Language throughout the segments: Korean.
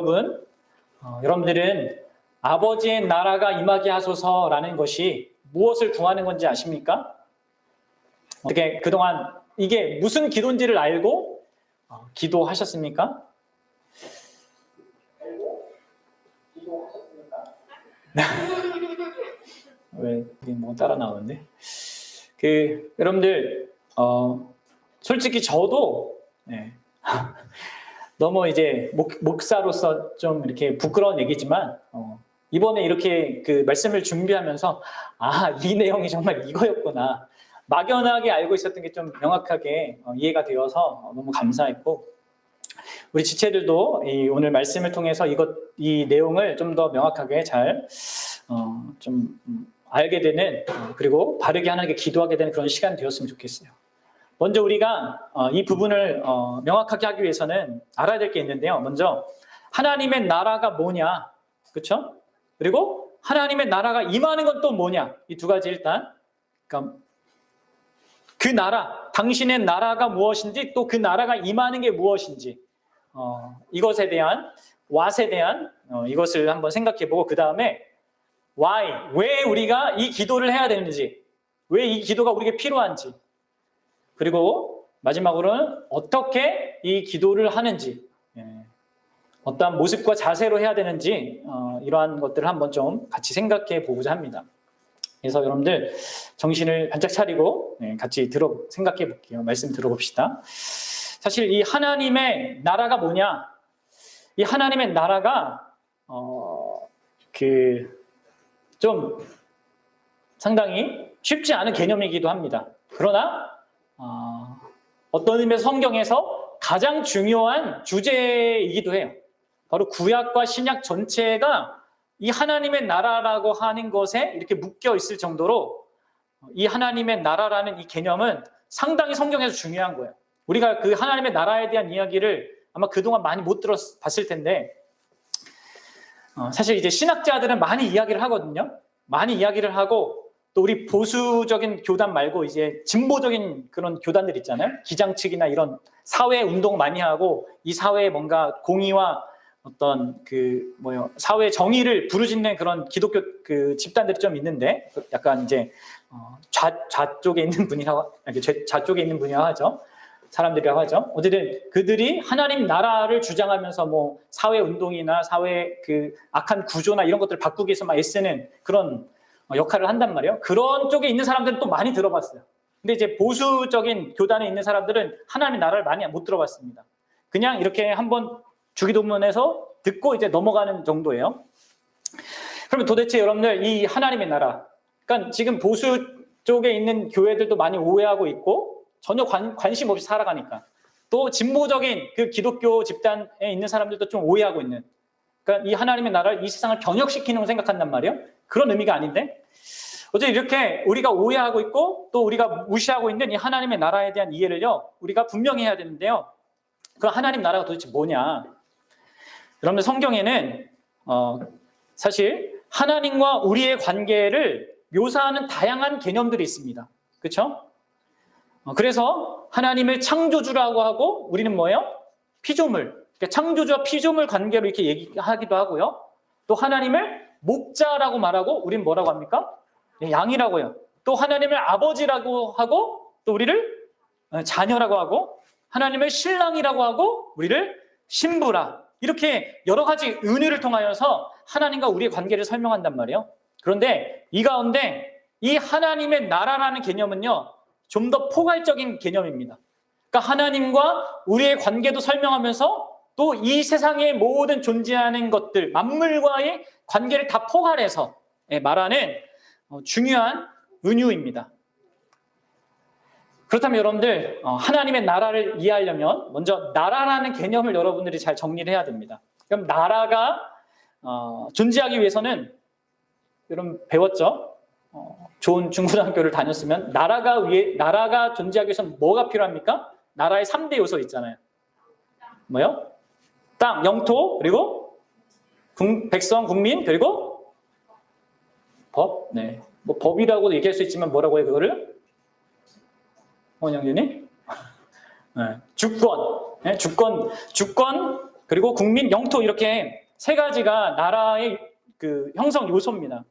여러분, 여러분들은 아버지의 나라가 임하게 하소서라는 것이 무엇을 구하는 건지 아십니까? 어떻게 그동안 이게 무슨 기도인지를 알고 기도하셨습니까? 왜 뭐 따라 나오는데? 여러분들 솔직히 저도 너무 이제 목사로서 좀 이렇게 부끄러운 얘기지만 이번에 이렇게 그 말씀을 준비하면서 이 내용이 정말 이거였구나, 막연하게 알고 있었던 게 좀 명확하게 이해가 되어서 너무 감사했고, 우리 지체들도 오늘 말씀을 통해서 이 내용을 좀 더 명확하게 잘 좀 알게 되는, 그리고 바르게 하나님께 기도하게 되는 그런 시간 되었으면 좋겠어요. 먼저 우리가 이 부분을 명확하게 하기 위해서는 알아야 될 게 있는데요. 먼저 하나님의 나라가 뭐냐, 그렇죠? 그리고 하나님의 나라가 임하는 건 또 뭐냐, 이 두 가지 일단, 그러니까 그 나라, 당신의 나라가 무엇인지, 또 그 나라가 임하는 게 무엇인지, 이것에 대한 what에 대한 이것을 한번 생각해보고, 그 다음에 why, 왜 우리가 이 기도를 해야 되는지, 왜 이 기도가 우리에게 필요한지, 그리고 마지막으로는 어떻게 이 기도를 하는지, 어떠한 모습과 자세로 해야 되는지, 이러한 것들을 한번 좀 같이 생각해 보고자 합니다. 그래서 여러분들 정신을 반짝 차리고 같이 생각해 볼게요. 말씀 들어봅시다. 사실 이 하나님의 나라가 뭐냐? 이 하나님의 나라가 좀 상당히 쉽지 않은 개념이기도 합니다. 그러나 어떤 의미에서 성경에서 가장 중요한 주제이기도 해요. 바로 구약과 신약 전체가 이 하나님의 나라라고 하는 것에 이렇게 묶여 있을 정도로 이 하나님의 나라라는 이 개념은 상당히 성경에서 중요한 거예요. 우리가 그 하나님의 나라에 대한 이야기를 아마 그동안 많이 못 들어봤을 텐데, 사실 이제 신학자들은 많이 이야기를 하거든요. 많이 이야기를 하고, 또 우리 보수적인 교단 말고 이제 진보적인 그런 교단들 있잖아요. 기장 측이나 이런 사회 운동 많이 하고, 이 사회에 뭔가 공의와 어떤 사회 정의를 부르짖는 그런 기독교 집단들이 좀 있는데, 약간 이제 좌쪽에 있는 분이라고, 좌쪽에 있는 분이라고 하죠. 사람들이라고 하죠. 어쨌든 그들이 하나님 나라를 주장하면서 사회 운동이나 사회 악한 구조나 이런 것들을 바꾸기 위해서 막 애쓰는 그런 역할을 한단 말이에요. 그런 쪽에 있는 사람들은 또 많이 들어봤어요. 근데 이제 보수적인 교단에 있는 사람들은 하나님의 나라를 많이 못 들어봤습니다. 그냥 이렇게 한번 주기도문에서 듣고 이제 넘어가는 정도예요. 그러면 도대체 여러분들 이 하나님의 나라, 그러니까 지금 보수 쪽에 있는 교회들도 많이 오해하고 있고, 전혀 관심 없이 살아가니까, 또 진보적인 그 기독교 집단에 있는 사람들도 좀 오해하고 있는, 그러니까 이 하나님의 나라를 이 세상을 병역시키는 걸 생각한단 말이에요. 그런 의미가 아닌데, 어쨌든 이렇게 우리가 오해하고 있고 또 우리가 무시하고 있는 이 하나님의 나라에 대한 이해를요, 우리가 분명히 해야 되는데요. 그럼 하나님 나라가 도대체 뭐냐? 여러분들 성경에는 사실 하나님과 우리의 관계를 묘사하는 다양한 개념들이 있습니다. 그렇죠? 그래서 하나님을 창조주라고 하고, 우리는 뭐예요? 피조물. 그러니까 창조주와 피조물 관계로 이렇게 얘기하기도 하고요. 또 하나님을 목자라고 말하고, 우리는 뭐라고 합니까? 양이라고 해요. 또 하나님을 아버지라고 하고, 또 우리를 자녀라고 하고, 하나님을 신랑이라고 하고, 우리를 신부라. 이렇게 여러 가지 은유를 통하여서 하나님과 우리의 관계를 설명한단 말이에요. 그런데 이 가운데 이 하나님의 나라라는 개념은요, 좀 더 포괄적인 개념입니다. 그러니까 하나님과 우리의 관계도 설명하면서 또 이 세상의 모든 존재하는 것들, 만물과의 관계를 다 포괄해서 말하는 중요한 은유입니다. 그렇다면 여러분들, 하나님의 나라를 이해하려면 먼저 나라라는 개념을 여러분들이 잘 정리를 해야 됩니다. 그럼 나라가 존재하기 위해서는, 여러분 배웠죠? 좋은 중고등학교를 다녔으면 나라가 존재하기 위해서는 뭐가 필요합니까? 나라의 3대 요소 있잖아요. 뭐요? 땅, 영토, 그리고 백성, 국민, 그리고 법. 법이라고도 얘기할 수 있지만 뭐라고 해요, 그거를? 원영준이? 주권. 주권, 그리고 국민, 영토 이렇게 세 가지가 나라의 그 형성 요소입니다.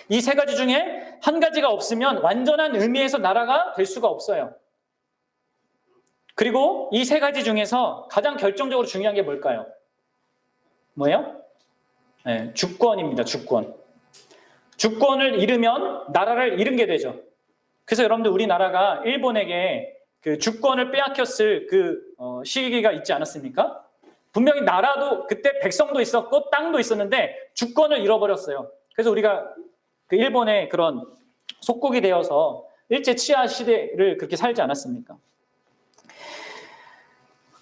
이 세 가지 중에 한 가지가 없으면 완전한 의미에서 나라가 될 수가 없어요. 그리고 이 세 가지 중에서 가장 결정적으로 중요한 게 뭘까요? 뭐예요? 네, 주권입니다. 주권. 주권을 잃으면 나라를 잃은 게 되죠. 그래서 여러분들 우리나라가 일본에게 그 주권을 빼앗겼을 그 시기가 있지 않았습니까? 분명히 나라도 그때 백성도 있었고 땅도 있었는데 주권을 잃어버렸어요. 그래서 우리가 그 일본의 그런 속국이 되어서 일제 치하 시대를 그렇게 살지 않았습니까?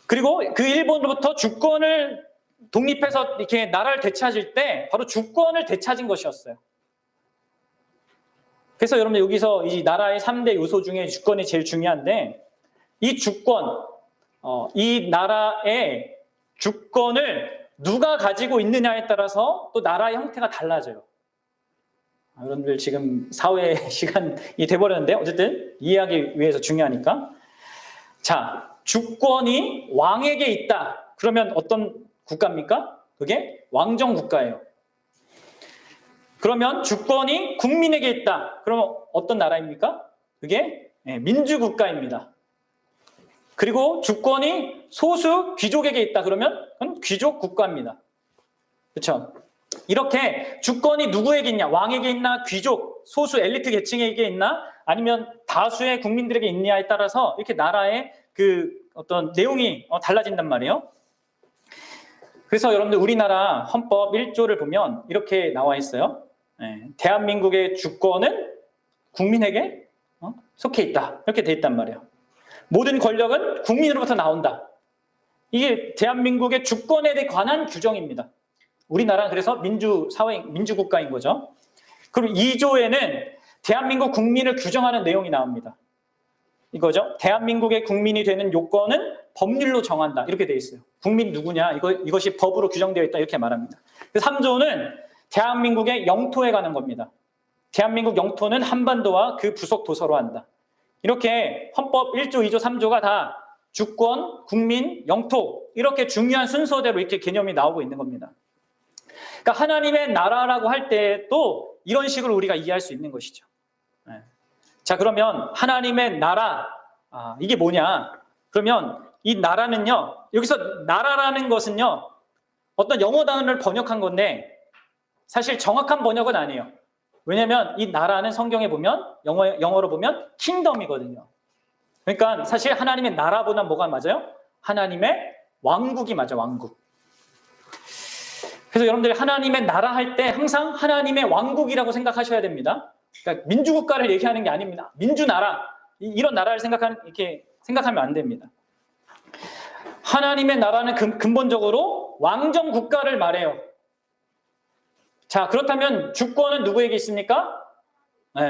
그리고 그 일본으로부터 주권을 독립해서 이렇게 나라를 되찾을 때 바로 주권을 되찾은 것이었어요. 그래서 여러분 여기서 이 나라의 3대 요소 중에 주권이 제일 중요한데 이 주권, 이 나라의 주권을 누가 가지고 있느냐에 따라서 또 나라의 형태가 달라져요. 여러분들 지금 사회 시간이 돼버렸는데 어쨌든 이해하기 위해서 중요하니까. 자, 주권이 왕에게 있다. 그러면 어떤 국가입니까? 그게 왕정 국가예요. 그러면 주권이 국민에게 있다. 그러면 어떤 나라입니까? 그게 민주국가입니다. 그리고 주권이 소수 귀족에게 있다. 그러면 그건 귀족 국가입니다. 그렇죠? 이렇게 주권이 누구에게 있냐? 왕에게 있나? 귀족, 소수 엘리트 계층에게 있나? 아니면 다수의 국민들에게 있냐에 따라서 이렇게 나라의 그 어떤 내용이 달라진단 말이에요. 그래서 여러분들 우리나라 헌법 1조를 보면 이렇게 나와 있어요. 대한민국의 주권은 국민에게 속해 있다. 이렇게 돼 있단 말이에요. 모든 권력은 국민으로부터 나온다. 이게 대한민국의 주권에 관한 규정입니다. 우리나라는 그래서 민주사회, 민주국가인 거죠. 그리고 2조에는 대한민국 국민을 규정하는 내용이 나옵니다. 이거죠. 대한민국의 국민이 되는 요건은 법률로 정한다. 이렇게 돼 있어요. 국민 누구냐? 이것이 법으로 규정되어 있다. 이렇게 말합니다. 3조는 대한민국의 영토에 관한 겁니다. 대한민국 영토는 한반도와 그 부속 도서로 한다. 이렇게 헌법 1조, 2조, 3조가 다 주권, 국민, 영토 이렇게 중요한 순서대로 이렇게 개념이 나오고 있는 겁니다. 그러니까 하나님의 나라라고 할 때도 이런 식으로 우리가 이해할 수 있는 것이죠. 자, 그러면 하나님의 나라, 이게 뭐냐? 그러면 이 나라는요, 여기서 나라라는 것은요, 어떤 영어 단어를 번역한 건데 사실 정확한 번역은 아니에요. 왜냐하면 이 나라는 성경에 보면 영어로 보면 킹덤이거든요. 그러니까 사실 하나님의 나라보다 뭐가 맞아요? 하나님의 왕국이 맞아, 왕국. 그래서 여러분들이 하나님의 나라 할 때 항상 하나님의 왕국이라고 생각하셔야 됩니다. 그러니까 민주국가를 얘기하는 게 아닙니다. 민주나라, 이런 나라를 이렇게 생각하면 안 됩니다. 하나님의 나라는 근본적으로 왕정국가를 말해요. 자, 그렇다면 주권은 누구에게 있습니까?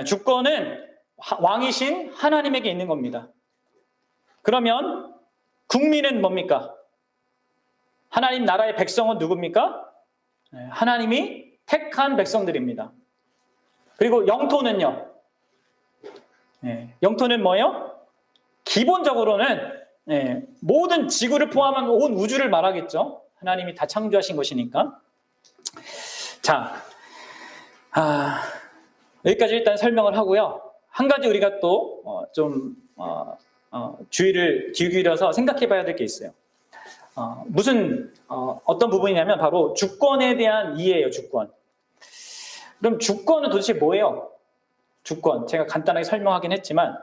주권은 왕이신 하나님에게 있는 겁니다. 그러면 국민은 뭡니까? 하나님 나라의 백성은 누굽니까? 하나님이 택한 백성들입니다. 그리고 영토는요? 영토는 뭐예요? 기본적으로는 모든 지구를 포함한 온 우주를 말하겠죠. 하나님이 다 창조하신 것이니까. 자, 여기까지 일단 설명을 하고요. 한 가지 우리가 또 주의를 기울여서 생각해 봐야 될 게 있어요. 어떤 부분이냐면 바로 주권에 대한 이해예요, 주권. 그럼 주권은 도대체 뭐예요? 주권. 제가 간단하게 설명하긴 했지만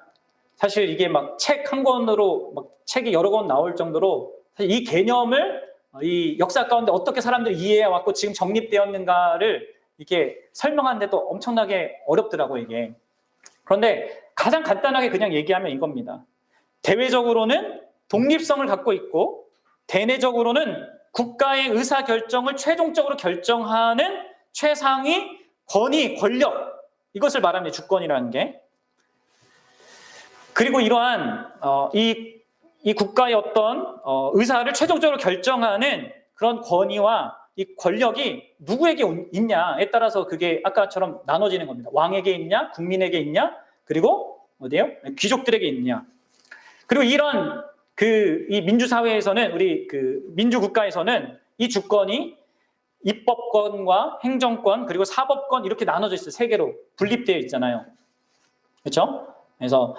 사실 이게 막 책 한 권으로 막 책이 여러 권 나올 정도로 사실 이 개념을 이 역사 가운데 어떻게 사람들이 이해해 왔고 지금 정립되었는가를 이렇게 설명하는데도 엄청나게 어렵더라고요, 이게. 그런데 가장 간단하게 그냥 얘기하면 이겁니다. 대외적으로는 독립성을 갖고 있고 대내적으로는 국가의 의사결정을 최종적으로 결정하는 최상위 권위, 권력, 이것을 말합니다. 주권이라는 게. 그리고 이러한 이 국가의 어떤 의사를 최종적으로 결정하는 그런 권위와 이 권력이 누구에게 있냐에 따라서 그게 아까처럼 나눠지는 겁니다. 왕에게 있냐, 국민에게 있냐, 그리고 어디요? 귀족들에게 있냐. 그리고 이런 이 민주사회에서는, 우리 민주국가에서는 이 주권이 입법권과 행정권 그리고 사법권 이렇게 나눠져 있어요. 세 개로 분립되어 있잖아요. 그렇죠? 그래서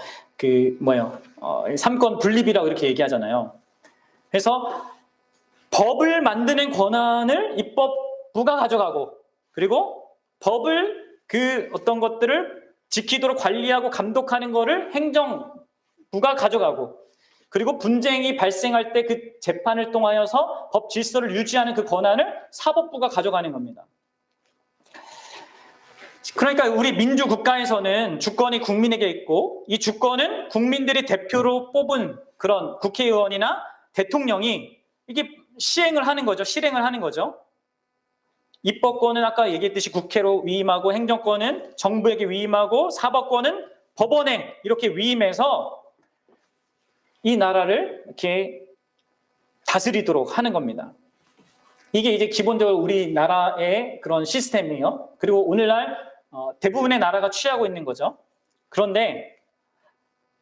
삼권 분립이라고 이렇게 얘기하잖아요. 그래서 법을 만드는 권한을 입법부가 가져가고, 그리고 법을 어떤 것들을 지키도록 관리하고 감독하는 거를 행정부가 가져가고, 그리고 분쟁이 발생할 때 그 재판을 통하여서 법 질서를 유지하는 그 권한을 사법부가 가져가는 겁니다. 그러니까 우리 민주국가에서는 주권이 국민에게 있고, 이 주권은 국민들이 대표로 뽑은 그런 국회의원이나 대통령이 이게 실행을 하는 거죠. 입법권은 아까 얘기했듯이 국회로 위임하고, 행정권은 정부에게 위임하고, 사법권은 법원에 이렇게 위임해서 이 나라를 이렇게 다스리도록 하는 겁니다. 이게 이제 기본적으로 우리나라의 그런 시스템이에요. 그리고 오늘날 대부분의 나라가 취하고 있는 거죠. 그런데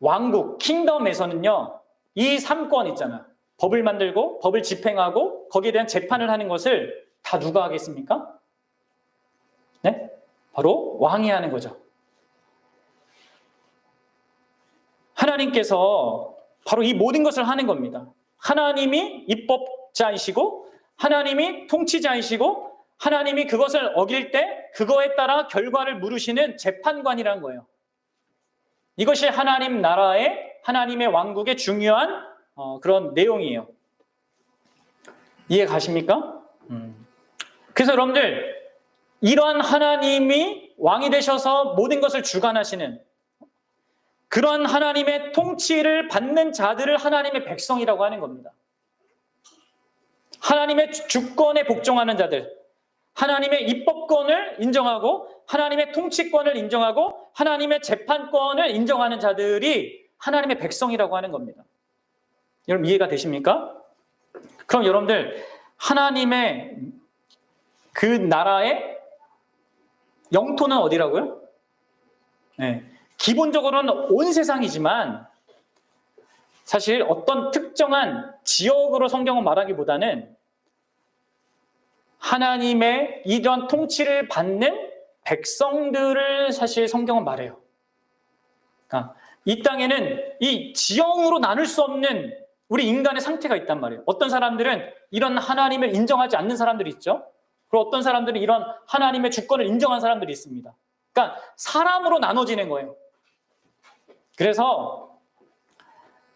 왕국, 킹덤에서는요, 이 3권 있잖아. 법을 만들고, 법을 집행하고, 거기에 대한 재판을 하는 것을 다 누가 하겠습니까? 네? 바로 왕이 하는 거죠. 하나님께서 바로 이 모든 것을 하는 겁니다. 하나님이 입법자이시고, 하나님이 통치자이시고, 하나님이 그것을 어길 때 그거에 따라 결과를 물으시는 재판관이라는 거예요. 이것이 하나님 나라의, 하나님의 왕국의 중요한 그런 내용이에요. 이해 가십니까? 그래서 여러분들, 이러한 하나님이 왕이 되셔서 모든 것을 주관하시는 그런 하나님의 통치를 받는 자들을 하나님의 백성이라고 하는 겁니다. 하나님의 주권에 복종하는 자들, 하나님의 입법권을 인정하고, 하나님의 통치권을 인정하고, 하나님의 재판권을 인정하는 자들이 하나님의 백성이라고 하는 겁니다. 여러분 이해가 되십니까? 그럼 여러분들, 하나님의 그 나라의 영토는 어디라고요? 네. 기본적으로는 온 세상이지만, 사실 어떤 특정한 지역으로 성경은 말하기보다는 하나님의 이런 통치를 받는 백성들을 사실 성경은 말해요. 그러니까 이 땅에는 이 지형으로 나눌 수 없는 우리 인간의 상태가 있단 말이에요. 어떤 사람들은 이런 하나님을 인정하지 않는 사람들이 있죠. 그리고 어떤 사람들은 이런 하나님의 주권을 인정한 사람들이 있습니다. 그러니까 사람으로 나눠지는 거예요. 그래서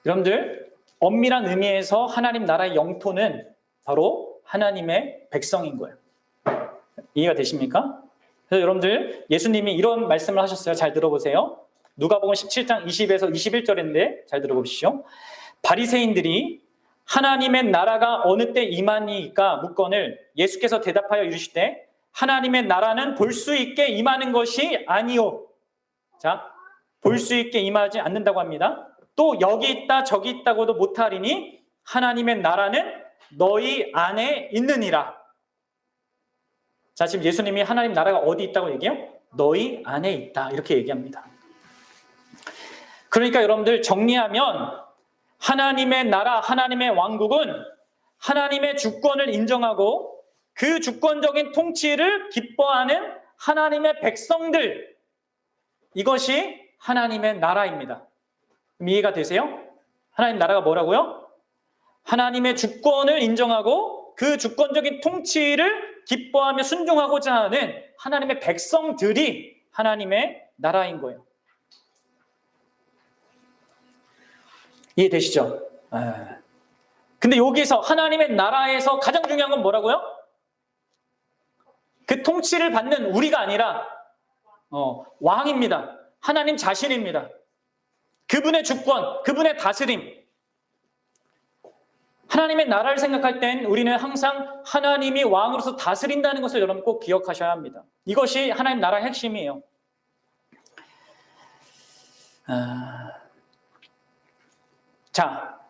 여러분들, 엄밀한 의미에서 하나님 나라의 영토는 바로 하나님의 백성인 거예요. 이해가 되십니까? 그래서 여러분들, 예수님이 이런 말씀을 하셨어요. 잘 들어보세요. 누가복음 17장 20에서 21절인데 잘 들어보시죠. 바리새인들이 하나님의 나라가 어느 때 임하니까 묻거늘 예수께서 대답하여 이르시되 하나님의 나라는 볼 수 있게 임하는 것이 아니요. 자, 볼 수 있게 임하지 않는다고 합니다. 또 여기 있다 저기 있다고도 못하리니 하나님의 나라는 너희 안에 있느니라. 자, 지금 예수님이 하나님 나라가 어디 있다고 얘기해요? 너희 안에 있다, 이렇게 얘기합니다. 그러니까 여러분들, 정리하면 하나님의 나라, 하나님의 왕국은 하나님의 주권을 인정하고 그 주권적인 통치를 기뻐하는 하나님의 백성들, 이것이 하나님의 나라입니다. 이해가 되세요? 하나님 나라가 뭐라고요? 하나님의 주권을 인정하고 그 주권적인 통치를 기뻐하며 순종하고자 하는 하나님의 백성들이 하나님의 나라인 거예요. 이해되시죠? 근데 여기서 하나님의 나라에서 가장 중요한 건 뭐라고요? 그 통치를 받는 우리가 아니라 왕입니다. 하나님 자신입니다. 그분의 주권, 그분의 다스림. 하나님의 나라를 생각할 땐 우리는 항상 하나님이 왕으로서 다스린다는 것을 여러분 꼭 기억하셔야 합니다. 이것이 하나님 나라의 핵심이에요. 자,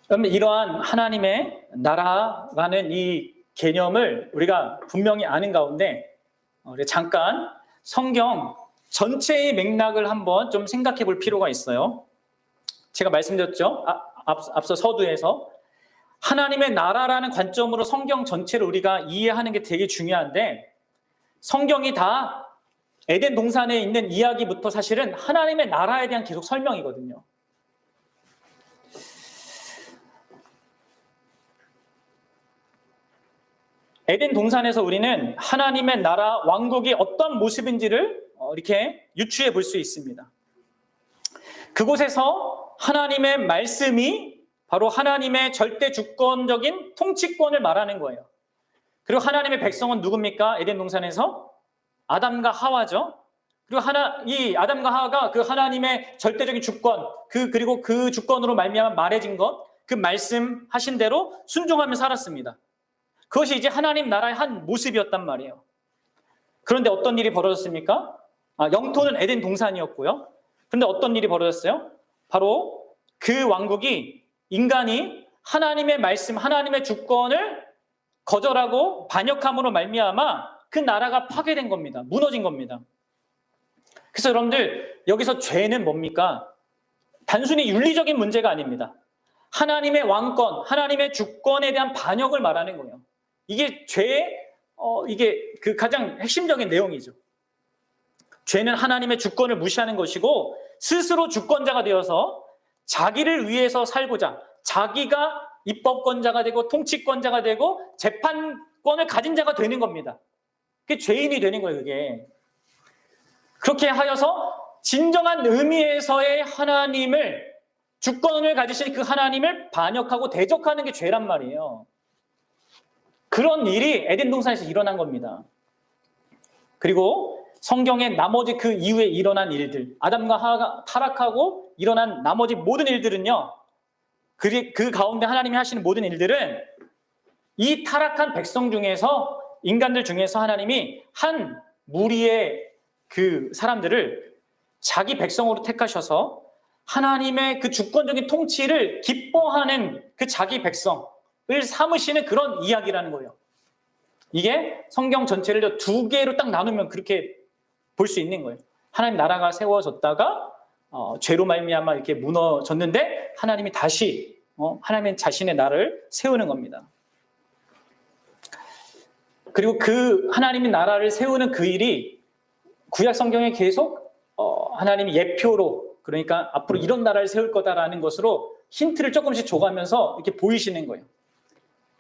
그러면 이러한 하나님의 나라라는 이 개념을 우리가 분명히 아는 가운데 우리 잠깐 성경 전체의 맥락을 한번 좀 생각해 볼 필요가 있어요. 제가 말씀드렸죠. 앞서 서두에서 하나님의 나라라는 관점으로 성경 전체를 우리가 이해하는 게 되게 중요한데, 성경이 다 에덴 동산에 있는 이야기부터 사실은 하나님의 나라에 대한 계속 설명이거든요. 에덴 동산에서 우리는 하나님의 나라, 왕국이 어떤 모습인지를 이렇게 유추해 볼 수 있습니다. 그곳에서 하나님의 말씀이 바로 하나님의 절대 주권적인 통치권을 말하는 거예요. 그리고 하나님의 백성은 누굽니까? 에덴 동산에서 아담과 하와죠. 그리고 이 아담과 하와가 그 하나님의 절대적인 주권, 그리고 그 주권으로 말미암아 말해진 것, 그 말씀하신 대로 순종하며 살았습니다. 그것이 이제 하나님 나라의 한 모습이었단 말이에요. 그런데 어떤 일이 벌어졌습니까? 영토는 에덴 동산이었고요. 그런데 어떤 일이 벌어졌어요? 바로 그 왕국이 인간이 하나님의 말씀, 하나님의 주권을 거절하고 반역함으로 말미암아 그 나라가 파괴된 겁니다. 무너진 겁니다. 그래서 여러분들, 여기서 죄는 뭡니까? 단순히 윤리적인 문제가 아닙니다. 하나님의 왕권, 하나님의 주권에 대한 반역을 말하는 거예요. 이게 죄의 이게 그 가장 핵심적인 내용이죠. 죄는 하나님의 주권을 무시하는 것이고, 스스로 주권자가 되어서 자기를 위해서 살고자, 자기가 입법권자가 되고 통치권자가 되고 재판권을 가진 자가 되는 겁니다. 그게 죄인이 되는 거예요, 그게. 그렇게 하여서 진정한 의미에서의 하나님을, 주권을 가지신 그 하나님을 반역하고 대적하는 게 죄란 말이에요. 그런 일이 에덴 동산에서 일어난 겁니다. 그리고 성경의 나머지 그 이후에 일어난 일들, 아담과 하와가 타락하고 일어난 나머지 모든 일들은요, 그 가운데 하나님이 하시는 모든 일들은 이 타락한 백성 중에서, 인간들 중에서 하나님이 한 무리의 그 사람들을 자기 백성으로 택하셔서 하나님의 그 주권적인 통치를 기뻐하는 그 자기 백성을 삼으시는 그런 이야기라는 거예요. 이게 성경 전체를 두 개로 딱 나누면 그렇게 볼 수 있는 거예요. 하나님 나라가 세워졌다가 죄로 말미암아 이렇게 무너졌는데 하나님이 다시 하나님 자신의 나라를 세우는 겁니다. 그리고 그 하나님의 나라를 세우는 그 일이 구약 성경에 계속 하나님이 예표로, 그러니까 앞으로 이런 나라를 세울 거다라는 것으로 힌트를 조금씩 줘가면서 이렇게 보이시는 거예요.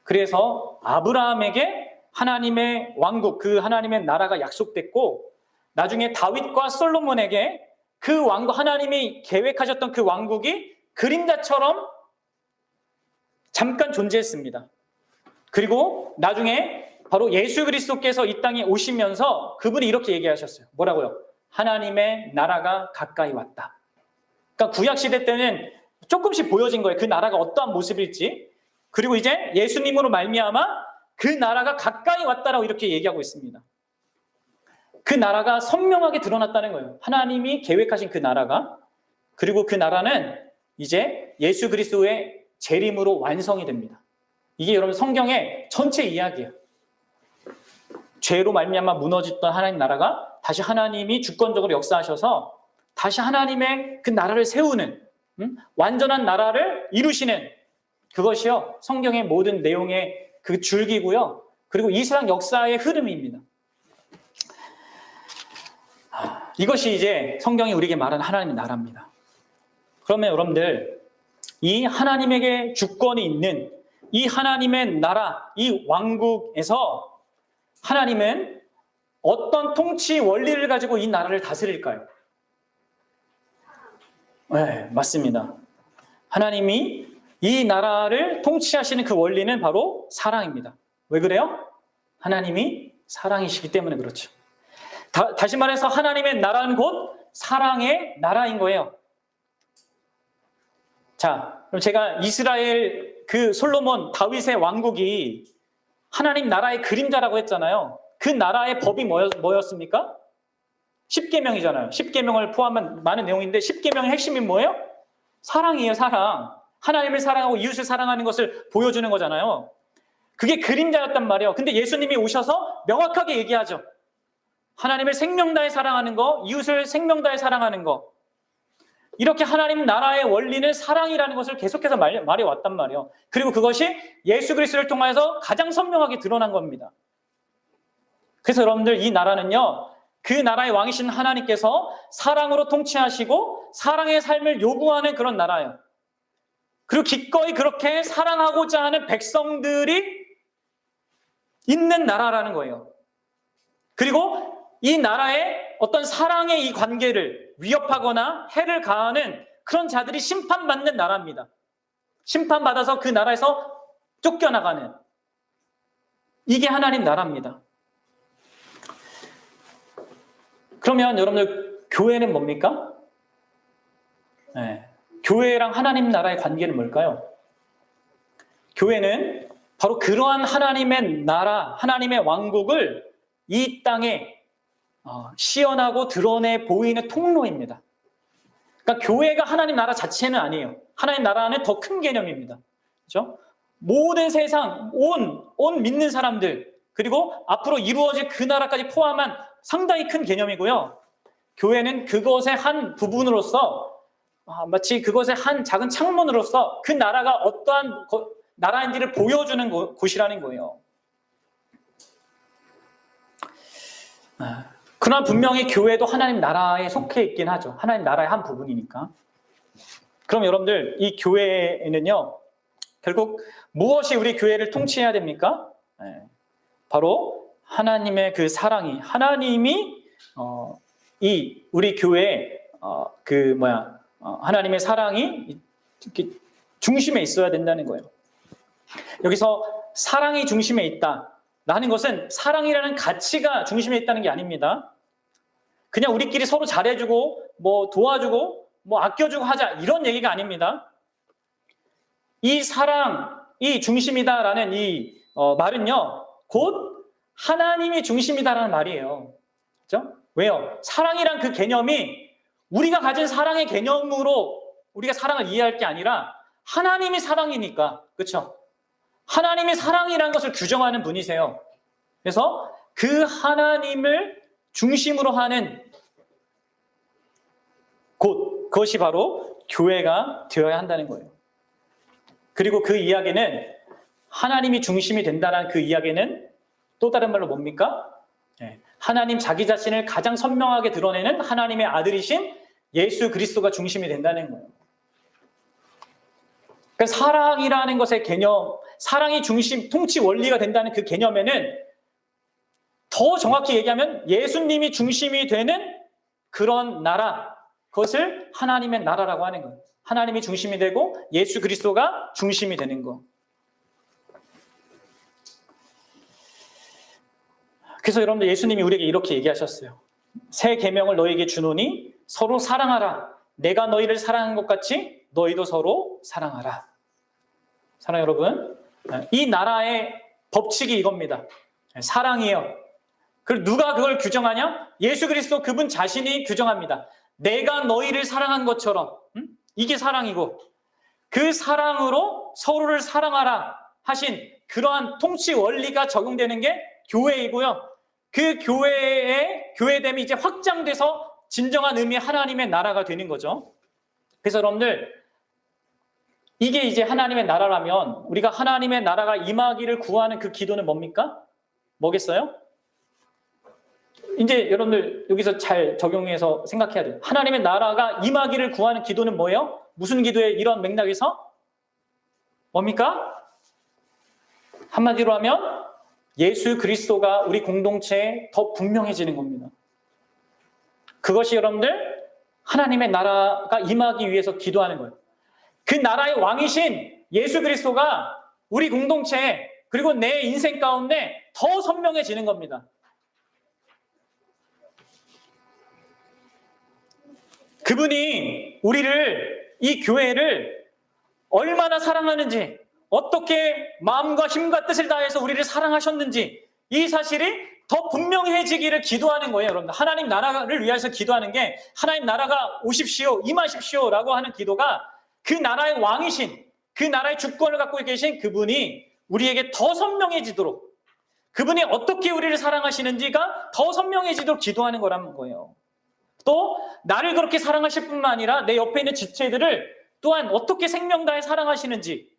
그래서 아브라함에게 하나님의 왕국, 그 하나님의 나라가 약속됐고, 나중에 다윗과 솔로몬에게 그 왕국, 하나님이 계획하셨던 그 왕국이 그림자처럼 잠깐 존재했습니다. 그리고 나중에 바로 예수 그리스도께서 이 땅에 오시면서 그분이 이렇게 얘기하셨어요. 뭐라고요? 하나님의 나라가 가까이 왔다. 그러니까 구약 시대 때는 조금씩 보여진 거예요. 그 나라가 어떠한 모습일지. 그리고 이제 예수님으로 말미암아 그 나라가 가까이 왔다라고 이렇게 얘기하고 있습니다. 그 나라가 선명하게 드러났다는 거예요. 하나님이 계획하신 그 나라가. 그리고 그 나라는 이제 예수 그리스도의 재림으로 완성이 됩니다. 이게 여러분 성경의 전체 이야기예요. 죄로 말미암아 무너졌던 하나님 나라가 다시 하나님이 주권적으로 역사하셔서 다시 하나님의 그 나라를 세우는, 완전한 나라를 이루시는, 그것이요 성경의 모든 내용의 그 줄기고요. 그리고 이 세상 역사의 흐름입니다. 이것이 이제 성경이 우리에게 말하는 하나님의 나라입니다. 그러면 여러분들, 이 하나님에게 주권이 있는 이 하나님의 나라, 이 왕국에서 하나님은 어떤 통치 원리를 가지고 이 나라를 다스릴까요? 네, 맞습니다. 하나님이 이 나라를 통치하시는 그 원리는 바로 사랑입니다. 왜 그래요? 하나님이 사랑이시기 때문에 그렇죠. 다시 말해서 하나님의 나라는 곧 사랑의 나라인 거예요. 자, 그럼 제가 이스라엘 그 솔로몬 다윗의 왕국이 하나님 나라의 그림자라고 했잖아요. 그 나라의 법이 뭐였습니까? 10계명이잖아요. 10계명을 포함한 많은 내용인데 10계명의 핵심이 뭐예요? 사랑이에요, 사랑. 하나님을 사랑하고 이웃을 사랑하는 것을 보여주는 거잖아요. 그게 그림자였단 말이에요. 근데 예수님이 오셔서 명확하게 얘기하죠. 하나님을 생명 다해 사랑하는 거, 이웃을 생명 다해 사랑하는 거, 이렇게 하나님 나라의 원리는 사랑이라는 것을 계속해서 말해왔단 말이에요. 그리고 그것이 예수 그리스도를 통해서 가장 선명하게 드러난 겁니다. 그래서 여러분들, 이 나라는요, 그 나라의 왕이신 하나님께서 사랑으로 통치하시고 사랑의 삶을 요구하는 그런 나라예요. 그리고 기꺼이 그렇게 사랑하고자 하는 백성들이 있는 나라라는 거예요. 그리고 이 나라의 어떤 사랑의 이 관계를 위협하거나 해를 가하는 그런 자들이 심판받는 나라입니다. 심판받아서 그 나라에서 쫓겨나가는, 이게 하나님 나라입니다. 그러면 여러분들, 교회는 뭡니까? 네. 교회랑 하나님 나라의 관계는 뭘까요? 교회는 바로 그러한 하나님의 나라, 하나님의 왕국을 이 땅에 시연하고 드러내 보이는 통로입니다. 그러니까 교회가 하나님 나라 자체는 아니에요. 하나님 나라는 더 큰 개념입니다. 그렇죠? 모든 세상, 온 믿는 사람들, 그리고 앞으로 이루어질 그 나라까지 포함한 상당히 큰 개념이고요. 교회는 그것의 한 부분으로서, 마치 그것의 한 작은 창문으로서 그 나라가 어떠한 나라인지를 보여주는 곳이라는 거예요. 그러나 분명히 교회도 하나님 나라에 속해 있긴 하죠. 하나님 나라의 한 부분이니까. 그럼 여러분들, 이 교회에는요, 결국 무엇이 우리 교회를 통치해야 됩니까? 바로 하나님의 그 사랑이, 하나님이 이 우리 교회에 하나님의 사랑이 이렇게 중심에 있어야 된다는 거예요. 여기서 사랑이 중심에 있다라는 것은 사랑이라는 가치가 중심에 있다는 게 아닙니다. 그냥 우리끼리 서로 잘해주고 도와주고 아껴주고 하자, 이런 얘기가 아닙니다. 이 사랑이 중심이다라는 이 말은요, 곧 하나님이 중심이다라는 말이에요. 그렇죠? 왜요? 사랑이란 그 개념이 우리가 가진 사랑의 개념으로 우리가 사랑을 이해할 게 아니라 하나님이 사랑이니까. 그렇죠? 하나님이 사랑이라는 것을 규정하는 분이세요. 그래서 그 하나님을 중심으로 하는 곳, 그것이 바로 교회가 되어야 한다는 거예요. 그리고 그 이야기는, 하나님이 중심이 된다는 그 이야기는 또 다른 말로 뭡니까? 하나님 자기 자신을 가장 선명하게 드러내는 하나님의 아들이신 예수 그리스도가 중심이 된다는 거예요. 그러니까 사랑이라는 것의 개념, 사랑이 중심, 통치 원리가 된다는 그 개념에는 더 정확히 얘기하면 예수님이 중심이 되는 그런 나라, 그것을 하나님의 나라라고 하는 거예요. 하나님이 중심이 되고 예수 그리스도가 중심이 되는 거. 그래서 여러분들, 예수님이 우리에게 이렇게 얘기하셨어요. 새 계명을 너희에게 주노니 서로 사랑하라. 내가 너희를 사랑한 것 같이 너희도 서로 사랑하라. 사랑 여러분, 이 나라의 법칙이 이겁니다. 사랑이에요. 그리고 누가 그걸 규정하냐? 예수 그리스도 그분 자신이 규정합니다. 내가 너희를 사랑한 것처럼, 이게 사랑이고, 그 사랑으로 서로를 사랑하라 하신 그러한 통치 원리가 적용되는 게 교회이고요. 그 교회의 교회됨이 이제 확장돼서 진정한 의미의 하나님의 나라가 되는 거죠. 그래서 여러분들, 이게 이제 하나님의 나라라면 우리가 하나님의 나라가 임하기를 구하는 그 기도는 뭡니까? 뭐겠어요? 이제 여러분들 여기서 잘 적용해서 생각해야 돼요. 하나님의 나라가 임하기를 구하는 기도는 뭐예요? 무슨 기도의 이런 맥락에서? 뭡니까? 한마디로 하면 예수 그리스도가 우리 공동체에 더 분명해지는 겁니다. 그것이 여러분들 하나님의 나라가 임하기 위해서 기도하는 거예요. 그 나라의 왕이신 예수 그리스도가 우리 공동체에, 그리고 내 인생 가운데 더 선명해지는 겁니다. 그분이 우리를, 이 교회를 얼마나 사랑하는지, 어떻게 마음과 힘과 뜻을 다해서 우리를 사랑하셨는지, 이 사실이 더 분명해지기를 기도하는 거예요. 여러분들, 하나님 나라를 위해서 기도하는 게, 하나님 나라가 오십시오, 임하십시오 라고 하는 기도가 그 나라의 왕이신, 그 나라의 주권을 갖고 계신 그분이 우리에게 더 선명해지도록, 그분이 어떻게 우리를 사랑하시는지가 더 선명해지도록 기도하는 거라는 거예요. 또 나를 그렇게 사랑하실 뿐만 아니라 내 옆에 있는 지체들을 또한 어떻게 생명 다해 사랑하시는지,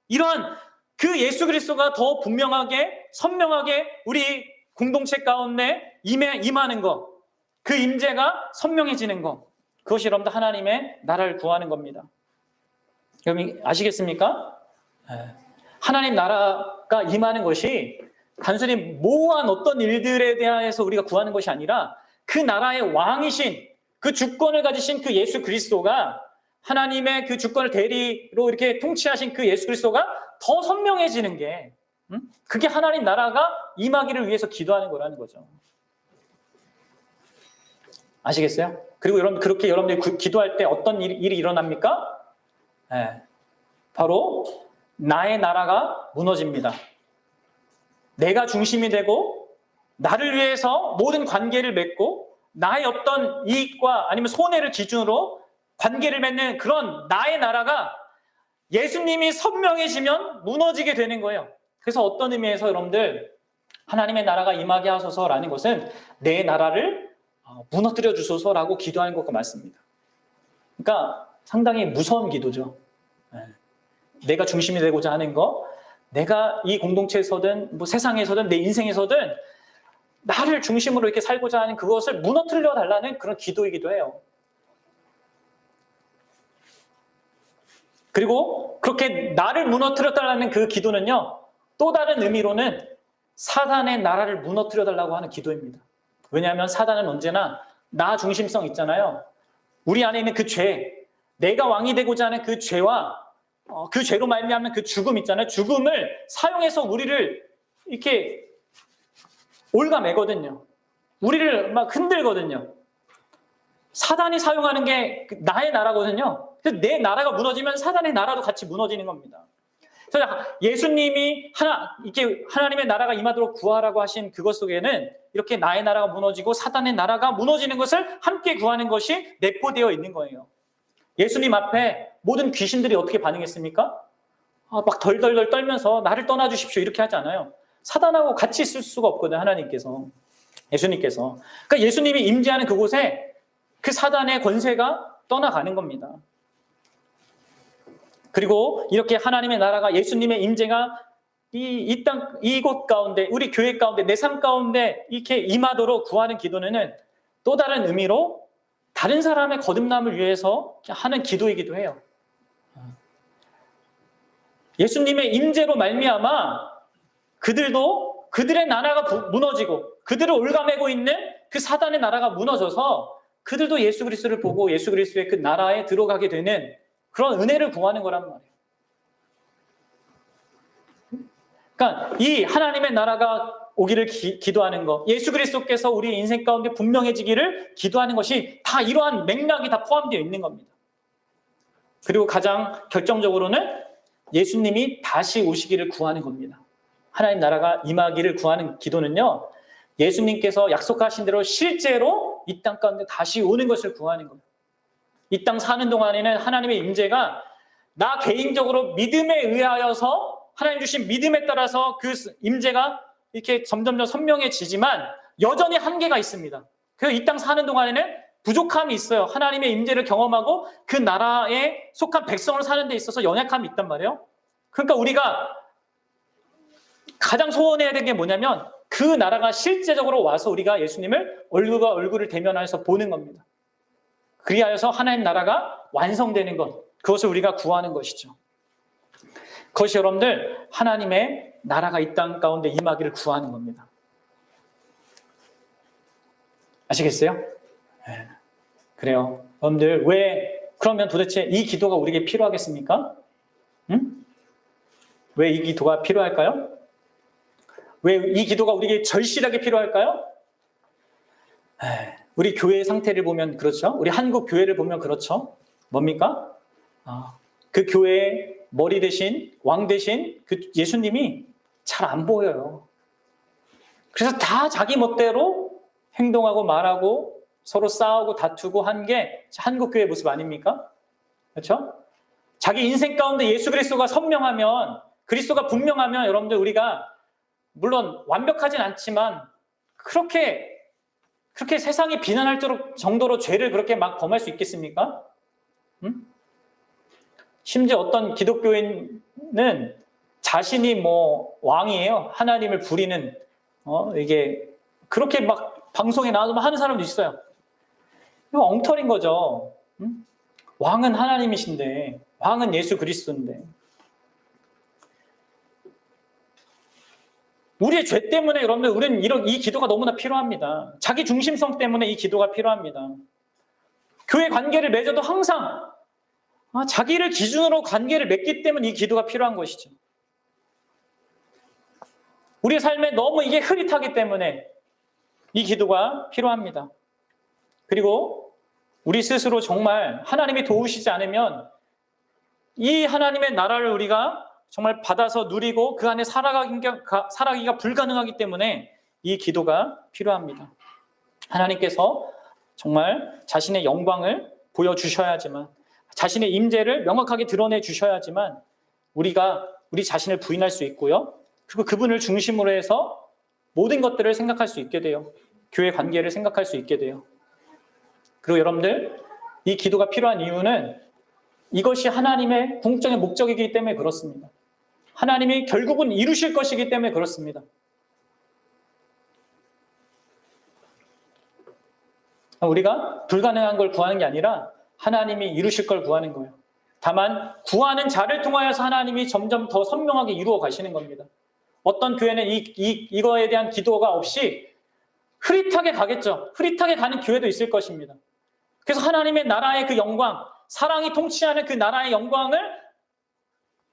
이러한 그 예수 그리스도가 더 분명하게 선명하게 우리 공동체 가운데 임하는 것, 그 임재가 선명해지는 것, 그것이 여러분들 하나님의 나라를 구하는 겁니다. 여러분 아시겠습니까? 하나님 나라가 임하는 것이 단순히 모호한 어떤 일들에 대해서 우리가 구하는 것이 아니라 그 나라의 왕이신, 그 주권을 가지신 그 예수 그리스도가, 하나님의 그 주권을 대리로 이렇게 통치하신 그 예수 그리스도가 더 선명해지는 게, 그게 하나님 나라가 임하기를 위해서 기도하는 거라는 거죠. 아시겠어요? 그리고 여러분, 그렇게 여러분들이 기도할 때 어떤 일이 일어납니까? 바로 나의 나라가 무너집니다. 내가 중심이 되고 나를 위해서 모든 관계를 맺고 나의 어떤 이익과 아니면 손해를 기준으로 관계를 맺는 그런 나의 나라가 예수님이 선명해지면 무너지게 되는 거예요. 그래서 어떤 의미에서 여러분들 하나님의 나라가 임하게 하소서라는 것은 내 나라를 무너뜨려 주소서라고 기도하는 것과 맞습니다. 그러니까 상당히 무서운 기도죠. 내가 중심이 되고자 하는 거, 내가 이 공동체에서든 뭐 세상에서든 내 인생에서든 나를 중심으로 이렇게 살고자 하는 그것을 무너뜨려 달라는 그런 기도이기도 해요. 그리고 그렇게 나를 무너뜨려 달라는 그 기도는요, 또 다른 의미로는 사단의 나라를 무너뜨려 달라고 하는 기도입니다. 왜냐하면 사단은 언제나 나 중심성 있잖아요. 우리 안에 있는 그 죄, 내가 왕이 되고자 하는 그 죄와 그 죄로 말미암는 그 죽음 있잖아요. 죽음을 사용해서 우리를 이렇게 올가매거든요. 우리를 막 흔들거든요. 사단이 사용하는 게 나의 나라거든요. 그래서 내 나라가 무너지면 사단의 나라도 같이 무너지는 겁니다. 그래서 예수님이 이렇게 하나님의 나라가 임하도록 구하라고 하신 그것 속에는 이렇게 나의 나라가 무너지고 사단의 나라가 무너지는 것을 함께 구하는 것이 내포되어 있는 거예요. 예수님 앞에 모든 귀신들이 어떻게 반응했습니까? 막 덜덜덜 떨면서 나를 떠나주십시오 이렇게 하지 않아요. 사단하고 같이 있을 수가 없거든요. 하나님께서, 예수님께서. 그러니까 예수님이 임재하는 그곳에 그 사단의 권세가 떠나가는 겁니다. 그리고 이렇게 하나님의 나라가, 예수님의 임재가 이곳 가운데, 우리 교회 가운데, 내 삶 가운데 이렇게 임하도록 구하는 기도는 또 다른 의미로 다른 사람의 거듭남을 위해서 하는 기도이기도 해요. 예수님의 임재로 말미암아 그들도, 그들의 나라가 무너지고 그들을 올가매고 있는 그 사단의 나라가 무너져서 그들도 예수 그리스도를 보고 예수 그리스도의 그 나라에 들어가게 되는 그런 은혜를 구하는 거란 말이에요. 그러니까 이 하나님의 나라가 오기를 기도하는 것, 예수 그리스도께서 우리 인생 가운데 분명해지기를 기도하는 것이 다 이러한 맥락이 다 포함되어 있는 겁니다. 그리고 가장 결정적으로는 예수님이 다시 오시기를 구하는 겁니다. 하나님 나라가 임하기를 구하는 기도는요, 예수님께서 약속하신 대로 실제로 이 땅 가운데 다시 오는 것을 구하는 겁니다. 이 땅 사는 동안에는 하나님의 임재가 나 개인적으로 믿음에 의하여서 하나님 주신 믿음에 따라서 그 임재가 이렇게 점점점 선명해지지만 여전히 한계가 있습니다. 그래서 이 땅 사는 동안에는 부족함이 있어요. 하나님의 임재를 경험하고 그 나라에 속한 백성을 사는 데 있어서 연약함이 있단 말이에요. 그러니까 우리가 가장 소원해야 되는 게 뭐냐면 그 나라가 실제적으로 와서 우리가 예수님을 얼굴과 얼굴을 대면하여서 보는 겁니다. 그리하여서 하나님 나라가 완성되는 것, 그것을 우리가 구하는 것이죠. 그것이 여러분들 하나님의 나라가 이 땅 가운데 임하기를 구하는 겁니다. 아시겠어요? 네. 그래요. 여러분들 그러면 도대체 이 기도가 우리에게 필요하겠습니까? 응? 왜 이 기도가 필요할까요? 왜 이 기도가 우리에게 절실하게 필요할까요? 우리 교회의 상태를 보면 그렇죠. 우리 한국 교회를 보면 그렇죠. 뭡니까? 그 교회의 머리 대신, 왕 대신 그 예수님이 잘 안 보여요. 그래서 다 자기 멋대로 행동하고 말하고 서로 싸우고 다투고 한 게 한국 교회의 모습 아닙니까? 그렇죠? 자기 인생 가운데 예수 그리스도가 선명하면, 그리스도가 분명하면 여러분들 우리가 물론 완벽하진 않지만 그렇게 세상이 비난할 정도로 죄를 그렇게 막 범할 수 있겠습니까? 심지어 어떤 기독교인은 자신이 뭐 왕이에요. 하나님을 부리는 이게 그렇게 막 방송에 나와서 하는 사람도 있어요. 이거 엉터리인 거죠. 왕은 하나님이신데, 왕은 예수 그리스도인데. 우리의 죄 때문에 여러분들 우리는 이 기도가 너무나 필요합니다. 자기 중심성 때문에 이 기도가 필요합니다. 교회 관계를 맺어도 항상 자기를 기준으로 관계를 맺기 때문에 이 기도가 필요한 것이죠. 우리의 삶에 너무 이게 흐릿하기 때문에 이 기도가 필요합니다. 그리고 우리 스스로 정말 하나님이 도우시지 않으면 이 하나님의 나라를 우리가 정말 받아서 누리고 그 안에 살아가기가 불가능하기 때문에 이 기도가 필요합니다. 하나님께서 정말 자신의 영광을 보여주셔야지만, 자신의 임재를 명확하게 드러내 주셔야지만 우리가 우리 자신을 부인할 수 있고요. 그리고 그분을 중심으로 해서 모든 것들을 생각할 수 있게 돼요. 교회 관계를 생각할 수 있게 돼요. 그리고 여러분들, 이 기도가 필요한 이유는 이것이 하나님의 궁극적인 목적이기 때문에 그렇습니다. 하나님이 결국은 이루실 것이기 때문에 그렇습니다. 우리가 불가능한 걸 구하는 게 아니라 하나님이 이루실 걸 구하는 거예요. 다만 구하는 자를 통하여서 하나님이 점점 더 선명하게 이루어 가시는 겁니다. 어떤 교회는 이거에 대한 기도가 없이 흐릿하게 가겠죠. 흐릿하게 가는 교회도 있을 것입니다. 그래서 하나님의 나라의 그 영광, 사랑이 통치하는 그 나라의 영광을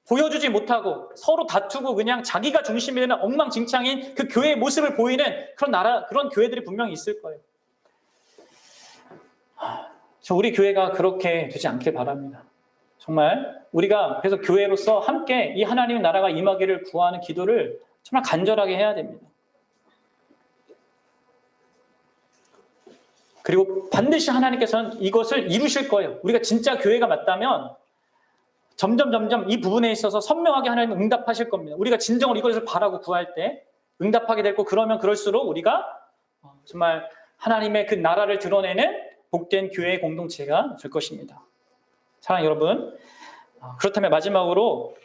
보여주지 못하고 서로 다투고 그냥 자기가 중심이 되는 엉망진창인 그 교회의 모습을 보이는 그런 교회들이 분명히 있을 거예요. 우리 교회가 그렇게 되지 않길 바랍니다. 정말 우리가 그래서 교회로서 함께 이 하나님의 나라가 임하기를 구하는 기도를 정말 간절하게 해야 됩니다. 그리고 반드시 하나님께서는 이것을 이루실 거예요. 우리가 진짜 교회가 맞다면 점점 이 부분에 있어서 선명하게 하나님은 응답하실 겁니다. 우리가 진정으로 이것을 바라고 구할 때 응답하게 되고 그러면 그럴수록 우리가 정말 하나님의 그 나라를 드러내는 복된 교회의 공동체가 될 것입니다. 사랑하는 여러분, 그렇다면 마지막으로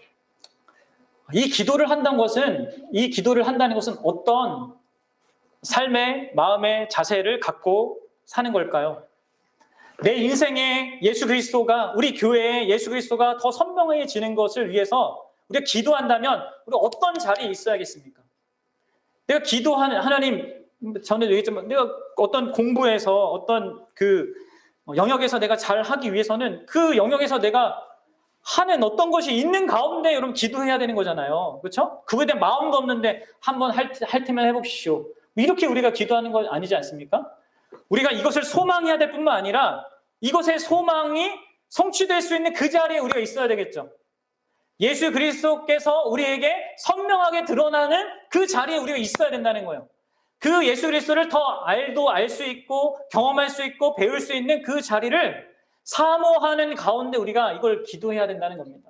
이 기도를 한다는 것은 어떤 삶의 마음의 자세를 갖고 사는 걸까요? 내 인생에 예수 그리스도가, 우리 교회에 예수 그리스도가 더 선명해지는 것을 위해서 우리가 기도한다면 우리가 어떤 자리에 있어야겠습니까? 내가 기도하는 하나님, 전에 얘기했지만 내가 어떤 공부에서 어떤 그 영역에서 내가 잘 하기 위해서는 그 영역에서 내가 하는 어떤 것이 있는 가운데 여러분 기도해야 되는 거잖아요. 그렇죠? 그거에 대한 마음도 없는데 한번 할 테면 해봅시오. 이렇게 우리가 기도하는 건 아니지 않습니까? 우리가 이것을 소망해야 될 뿐만 아니라 이것의 소망이 성취될 수 있는 그 자리에 우리가 있어야 되겠죠. 예수 그리스도께서 우리에게 선명하게 드러나는 그 자리에 우리가 있어야 된다는 거예요. 그 예수 그리스도를 더 알 수 있고 경험할 수 있고 배울 수 있는 그 자리를 사모하는 가운데 우리가 이걸 기도해야 된다는 겁니다.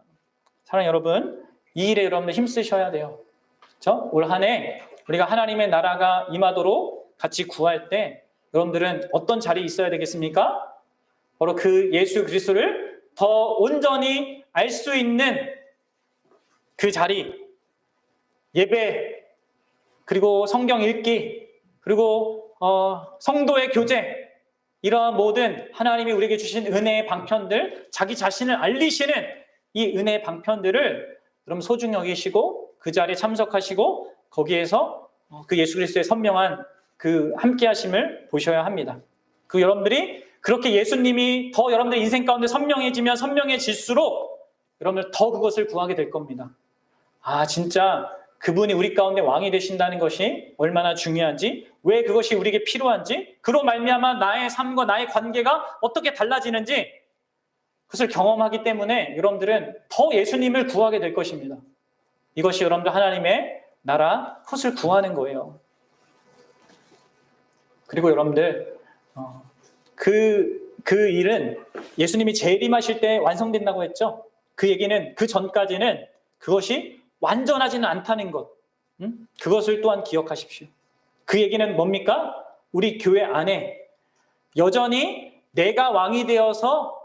사랑하는 여러분, 이 일에 여러분들 힘쓰셔야 돼요. 그렇죠? 올 한 해 우리가 하나님의 나라가 임하도록 같이 구할 때 여러분들은 어떤 자리에 있어야 되겠습니까? 바로 그 예수 그리스도를 더 온전히 알 수 있는 그 자리, 예배, 그리고 성경 읽기, 그리고 성도의 교제, 이러한 모든 하나님이 우리에게 주신 은혜의 방편들, 자기 자신을 알리시는 이 은혜의 방편들을 여러분 소중히 여기시고 그 자리에 참석하시고 거기에서 그 예수 그리스도의 선명한 그 함께하심을 보셔야 합니다. 그 여러분들이 그렇게 예수님이 더 여러분들 인생 가운데 선명해지면 선명해질수록 여러분들 더 그것을 구하게 될 겁니다. 아, 진짜 그분이 우리 가운데 왕이 되신다는 것이 얼마나 중요한지, 왜 그것이 우리에게 필요한지, 그로 말미암아 나의 삶과 나의 관계가 어떻게 달라지는지 그것을 경험하기 때문에 여러분들은 더 예수님을 구하게 될 것입니다. 이것이 여러분들 하나님의 나라, 그것을 구하는 거예요. 그리고 여러분들 그 일은 예수님이 재림하실 때 완성된다고 했죠. 그 얘기는 그 전까지는 그것이 완전하지는 않다는 것. 그것을 또한 기억하십시오. 그 얘기는 뭡니까? 우리 교회 안에 여전히 내가 왕이 되어서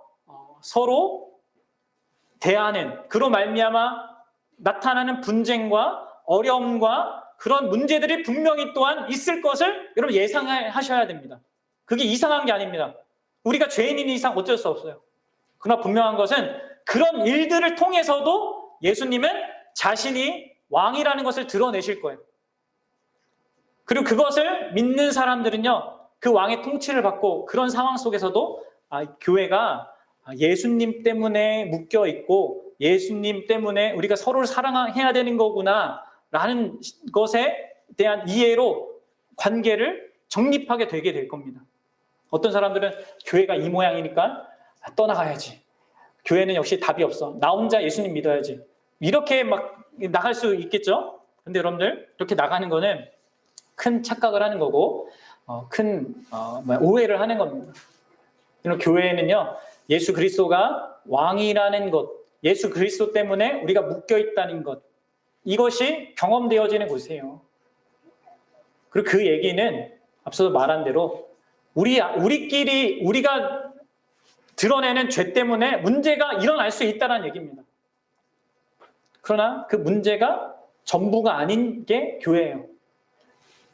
서로 대하는, 그로 말미암아 나타나는 분쟁과 어려움과 그런 문제들이 분명히 또한 있을 것을 여러분 예상하셔야 됩니다. 그게 이상한 게 아닙니다. 우리가 죄인인 이상 어쩔 수 없어요. 그러나 분명한 것은 그런 일들을 통해서도 예수님은 자신이 왕이라는 것을 드러내실 거예요. 그리고 그것을 믿는 사람들은요, 그 왕의 통치를 받고 그런 상황 속에서도 교회가 예수님 때문에 묶여 있고 예수님 때문에 우리가 서로를 사랑해야 되는 거구나 라는 것에 대한 이해로 관계를 정립하게 되게 될 겁니다. 어떤 사람들은 교회가 이 모양이니까 떠나가야지. 교회는 역시 답이 없어. 나 혼자 예수님 믿어야지. 이렇게 막 나갈 수 있겠죠? 근데 여러분들, 이렇게 나가는 거는 큰 착각을 하는 거고, 큰 오해를 하는 겁니다. 교회는요, 예수 그리스도가 왕이라는 것, 예수 그리스도 때문에 우리가 묶여 있다는 것, 이것이 경험되어지는 곳이에요. 그리고 그 얘기는 앞서도 말한 대로 우리끼리 우리가 드러내는 죄 때문에 문제가 일어날 수 있다는 얘기입니다. 그러나 그 문제가 전부가 아닌 게 교회예요.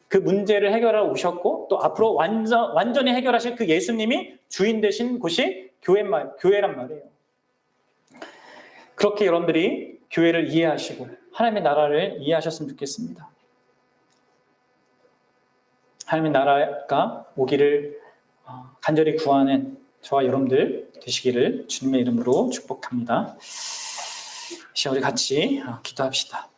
그 문제를 해결하러 오셨고 또 앞으로 완전히 해결하실 그 예수님이 주인 되신 곳이 교회란 말이에요. 그렇게 여러분들이 교회를 이해하시고 하나님의 나라를 이해하셨으면 좋겠습니다. 하나님의 나라가 오기를 간절히 구하는 저와 여러분들 되시기를 주님의 이름으로 축복합니다. 우리 같이 기도합시다.